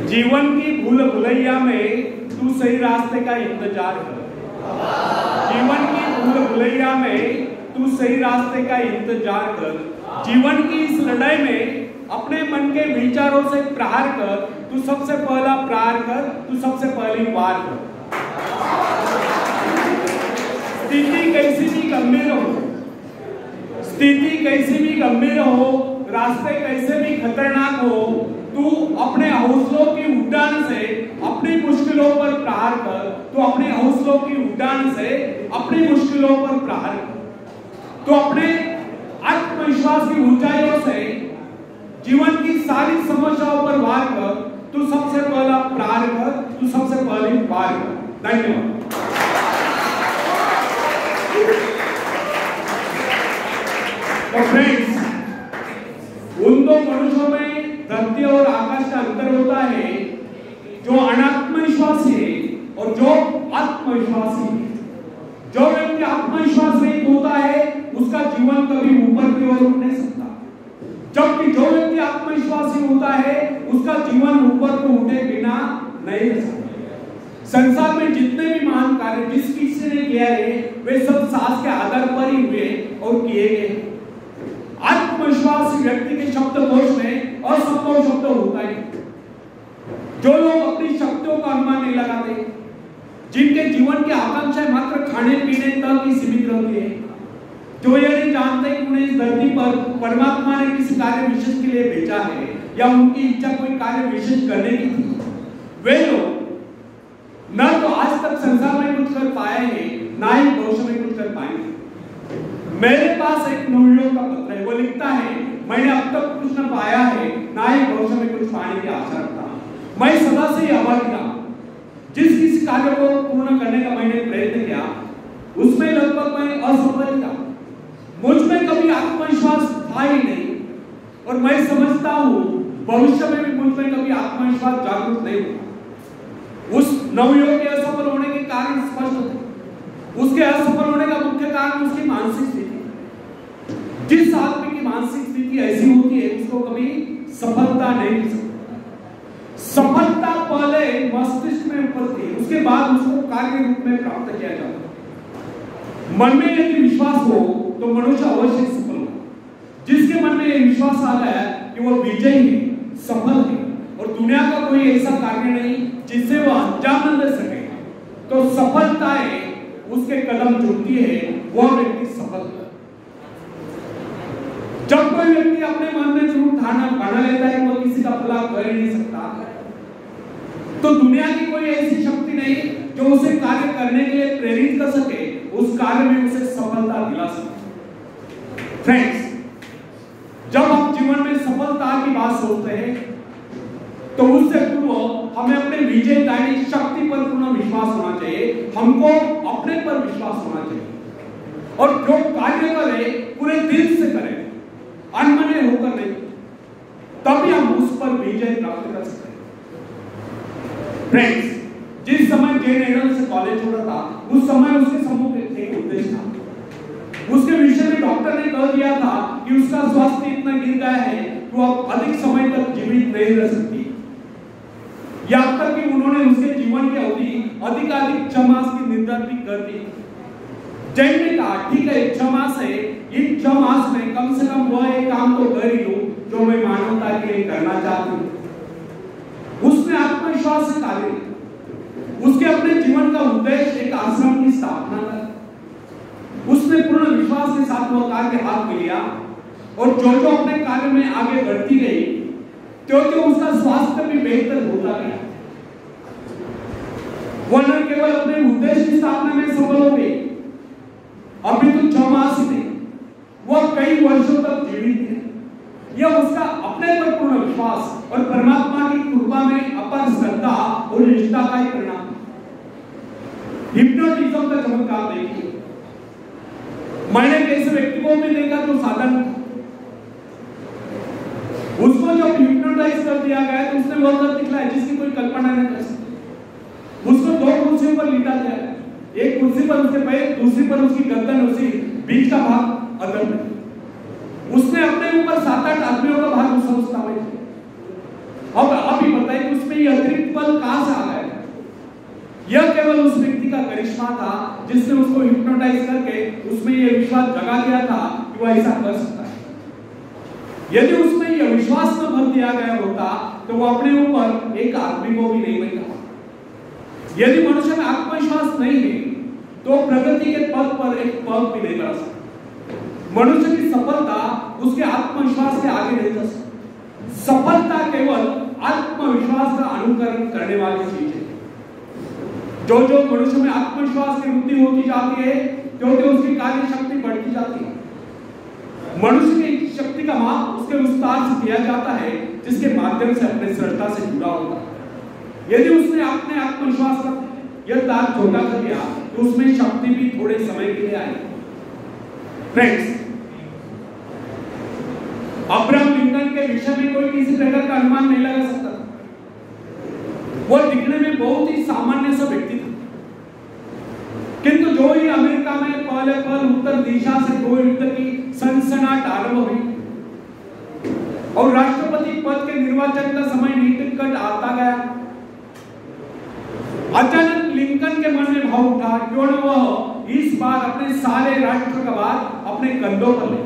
जीवन की भूल भुलैया में तू सही रास्ते का इंतजार कर। जीवन की भूल भुलैया में तू सही रास्ते का इंतजार कर। जीवन की इस लड़ाई में अपने मन के विचारों से प्रहार कर। तू सबसे पहला प्रहार कर, तू सबसे पहली वार कर। स्थिति कैसी भी गंभीर हो, स्थिति कैसी भी गंभीर हो, रास्ते कैसे भी खतरनाक हो, तू अपने हौसलों की उड़ान से अपनी मुश्किलों पर प्रहार कर। तू अपने हौसलों की उड़ान से अपनी मुश्किलों पर प्रहार कर। तू अपने आत्मविश्वास की ऊंचाइयों से जीवन की सारी समस्याओं पर वार कर। तू सबसे पहला प्रहार कर, तू सबसे पहली वार कर। धन्यवाद। तो फ्रेंड्स, उन दो मनुष्यों में धरती और आकाश का अंतर होता है, जो अनात्मविश्वासी है और जो आत्मविश्वासी है। जो व्यक्ति आत्मविश्वास रहित होता है उसका जीवन कभी ऊपर की ओर उठ नहीं सकता, जबकि जो व्यक्ति आत्मविश्वासी होता है उसका जीवन ऊपर को उठे बिना नहीं रह सकता। संसार में जितने भी महान कार्य जिस किसी ने किया है वे सब साहस के आधार पर ही हुए और किए गए। आत्मविश्वास व्यक्ति के शब्दकोश में असंभव शब्द होता है। जो लोग अपनी शक्तियों का अनुमान नहीं लगाते, जिनके जीवन की आकांक्षाएं मात्र खाने पीने तक ही सीमित रहती है, जो ये नहीं जानते कि उन्हें इस धरती पर परमात्मा ने किसी कार्य विशेष के लिए भेजा है या उनकी इच्छा कोई कार्य विशेष करने की थी, वे लोग न तो आज तक संसार में कुछ कर पाए हैं, ना ही भविष्य में कुछ कर पाएंगे। मेरे पास एक नवयुवक का पत्र है, वो लिखता है, मैंने अब तक कुछ न पाया है, ना ही भविष्य में कुछ पाने की आशा रखता। मैं सदा से अभागी था। जिस किसी कार्य को पूर्ण करने का मैंने प्रयत्न किया उसमें लगभग मैं असफल था। मुझ में कभी आत्मविश्वास था ही नहीं और मैं समझता हूँ भविष्य में भी मुझ में कभी आत्मविश्वास जागरूक नहीं होगा। उस नवयुवक के असफल होने के कारण स्पष्ट थे। उसके असफल होने का मुख्य कारण उसकी मानसिक स्थिति। जिस आदमी की मानसिक स्थिति ऐसी होती है उसको कभी सफलता नहीं मिल सकती। सफलता पहले मस्तिष्क में उपजती है, उसके बाद उसको कार्य रूप में प्राप्त किया जाता है। मन में यदि विश्वास हो तो मनुष्य अवश्य सफल होगा। जिसके मन में यह विश्वास आ गया कि वो विजयी है, सफल है और दुनिया का कोई ऐसा कार्य नहीं जिससे वो अंजाम न दे सके, तो सफलताएं उसके कदम चुनती है, वह व्यक्ति सफल है। जब कोई व्यक्ति अपने मन में जरूर धारणा बना लेता है कि वो किसी का भला कर ही नहीं सकता, तो दुनिया की कोई ऐसी शक्ति नहीं जो उसे कार्य करने के लिए प्रेरित कर सके, उस कार्य में उसे सफलता दिला सके। फ्रेंड्स, जब हम जीवन में सफलता की बात सोचते हैं तो उससे पूर्व हमें अपने विजयदायी शक्ति पर पूर्ण विश्वास होना चाहिए। हमको अपने पर विश्वास होना चाहिए और जो कार्य करें पूरे दिल से करें, अनमने होकर नहीं, तभी हम उस पर विजय प्राप्त कर सकते हैं। फ्रेंड्स, जिस समय जेन एडल से कॉलेज छोड़ा था उस समय उसके सम्मुख एक उद्देश्य था। उसके विषय में डॉक्टर ने कह दिया था कि उसका स्वास्थ्य इतना गिर गया है कि वो अधिक समय तक जीवित नहीं रह सकती। यहाँ तक कि उन्होंने उसके जीवन की अवधि अधिकाधिक 6 मास की निर्धारित कर दी। जैन ने कहा, ठीक है 6 मास है, इन 6 मास में कम से कम वह एक काम तो कर ही लूं जो मैं मानवता के लिए करना चाहती हूँ। उसने आत्मविश्वास से कार्य किया। उसके अपने जीवन का उद्देश्य एक आश्रम की स्थापना था। उसने पूर्ण विश्वास के साथ वह कार्य हाथ में लिया और जो अपने कार्य में आगे बढ़ती गई तो उसका स्वास्थ्य भी बेहतर होता गया। वह न केवल अपने उद्देश्य की स्थापना में सफल हो गई, अभी तो 6 मास ही नहीं, वह कई वर्षों तक जीवित है। यह उसका अपने पर पूर्ण विश्वास और परमात्मा की कृपा में अपार श्रद्धा और निष्ठा का ही परिणाम। हिप्नोटिज्म का चमत्कार देखिए। मैंने ऐसे व्यक्ति को भी देखा जो साधन, उसको जब हिप्नोटाइज कर दिया गया तो उसने वह कर दिखलाया जिसकी कोई कल्पना नहीं कर सकती। उसको 2 कुर्सियों पर लिटा गया, एक कुर्सी पर उसके पैर, दूसरी पर उसकी गर्दन, उसी बीच का भाग अदर में। उसने अपने ऊपर 7-8 आदमियों का भाग उस अवस्था में। अब अभी बताइए उसमें ये केवल उस व्यक्ति का करिश्मा था जिसने उसको हिप्नोटाइज करके उसमें यह विश्वास जगा दिया था कि वह ऐसा कर सकता है। यदि उसमें यह विश्वास न भर दिया गया होता तो वो अपने ऊपर एक आदमी को भी नहीं बनता। यदि मनुष्य में आत्मविश्वास नहीं है तो प्रगति के पद पर एक पग भी नहीं बढ़ा सकता। मनुष्य की सफलता उसके आत्मविश्वास के आगे नहीं जा सकती। सफलता केवल आत्मविश्वास का अनुकरण करने वाली चीज है। जो जो मनुष्य में आत्मविश्वास की वृद्धि होती जाती है क्योंकि उसकी कार्य शक्ति बढ़ती जाती है। मनुष्य की शक्ति का माप उसके विस्तार से किया जाता है जिसके माध्यम से अपने सृष्टा से जुड़ा होता है। यदि उसने अपने आत्मविश्वास का यह तार छोटा कर दिया तो उसमें शक्ति भी थोड़े समय के लिए आएगी। फ्रेंड्स, अब्राहम लिंकन के विषय में कोई किसी प्रकार का अनुमान नहीं लगा सकता। वो दिखने में बहुत ही सामान्य सा व्यक्ति था, किंतु जो ही अमेरिका में पहले पल उत्तर दिशा से दो युद्ध की सनसनाहट आरंभ हुई और राष्ट्रपति पद के निर्वाचन का समय निकट आता गया, अचानक लिंकन के मन में भाव उठा क्यों न वह इस बार अपने सारे राष्ट्र का भार अपने कंधों पर ले।